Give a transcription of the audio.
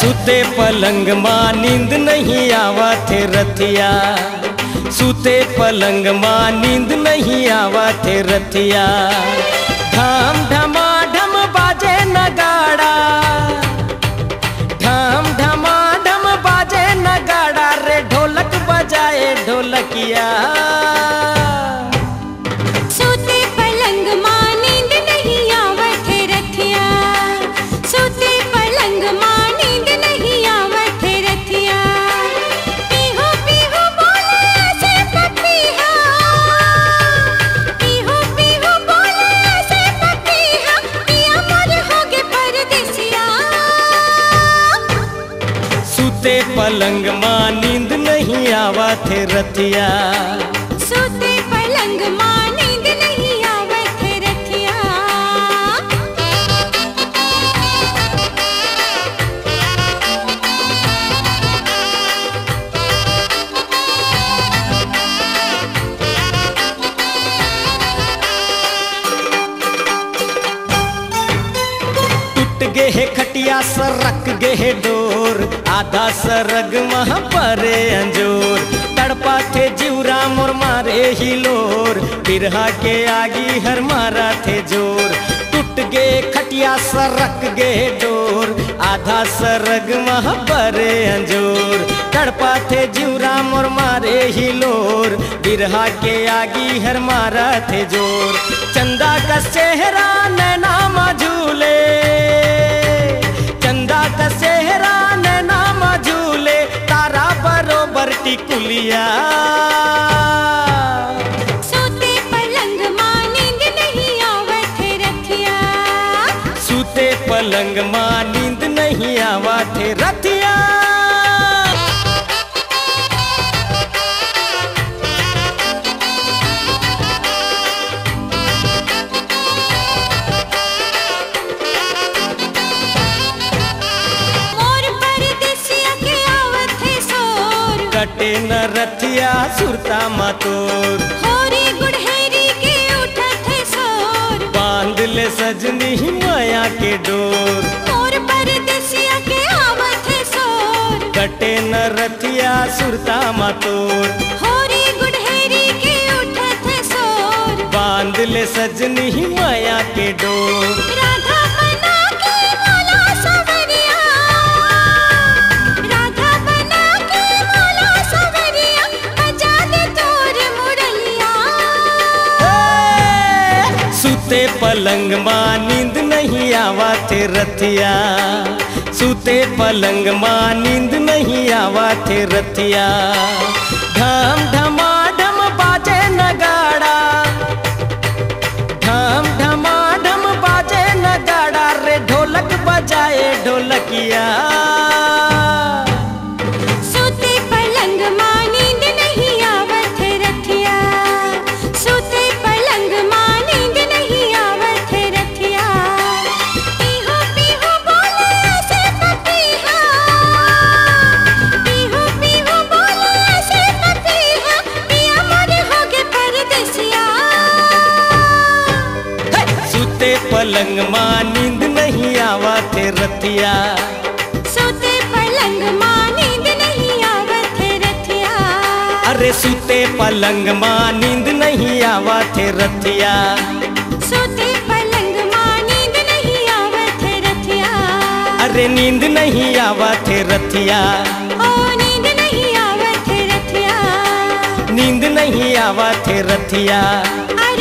सूते पलंग माँ नींद नहीं आवा थे रतिया, सूते पलंग माँ नींद नहीं आवा थे रतिया। ढाम ढमा ढम बाजे नगाड़ा, ढाम ढमा ढम बाजे नगाड़ा रे ढोलक बजाए ढोलकिया। सूते पलंग माँ नींद नहीं आवा थे रतिया, सूते पलंग माँ नींद नहीं आवा थे रतिया। पीहू पीहू बोले ऐसे पपीहा, पीहू पीहू बोले ऐसे पपीहा, पिया मोर होगे परदेसिया। सूते पलंग माँ नींद नहीं आवा थे रतिया, सूते पलंग माँ नींद नहीं आवा थे रतिया। टूट गे है खटिया सरक गे है डोर, आधा सरग वहाँ परे अंजोर। तड़पा थे जीवरा मोर मारे हिलोर, बिरहा के आगी हर मारा थे जोर। टूट गे खटिया सरक गे डोर, आधा सरग वहाँ परे अंजोर। तड़पा थे जीवरा मोर मारे हिलोर, बिरहा के आगी हर मारा थे जोर। चंदा का चेहरा नैना मझूले, चंदा का चेहरा नैना मझूले, तारा बरोबर टिकुलिया। सूते पलंग माँ नींद नहीं आवा थे रतिया, सूते पलंग माँ नींद नहीं आवा थे रतिया। मोर परदेसिया के आवत है सोर, कटे न रतिया सुरता मातोर। होरी गुड़हेरी के उठत है सोर, बांध ले सजनी माया के डोर। मोर परदेसिया के आवत है सोर, कटे न रतिया सुरता मातोर। होरी गुड़हेरी के उठत है सोर, बांध ले सजनी माया के डोर। राधा बना के बोला सवरिया, राधा बना के बोला सवरिया, बजा दे तोर मुरलिया। सूते पलंग माँ नींद नहीं आवा थे रतिया, सूते पलंग माँ नींद नहीं आवा थे रतिया। ढाम ढमा ढम बाजे नगाड़ा, ढाम ढमा ढम बाजे नगाड़ा रे ढोलक बजाए ढोलकिया। सूते पलंग माँ नींद नहीं आवा थे रतिया, सूते पलंग माँ नींद नहीं आवा थे रतिया। पीहू पीहू बोले ऐसे पपीहा, पीहू पीहू बोले ऐसे पपीहा, पिया मोर होगे परदेसिया। सूते पलंग माँ नींद नहीं आवा थे रतिया, सूते पलंग माँ नींद नहीं आवा थे रतिया। अरे सूते पलंग माँ नींद नहीं आवा थे रतिया। सूते पलंग माँ नींद नहीं आवा थे रतिया। अरे नींद नहीं आवा थे रतिया, ओ नींद नहीं आवा थे रतिया, नींद नहीं आवा थे रतिया। आ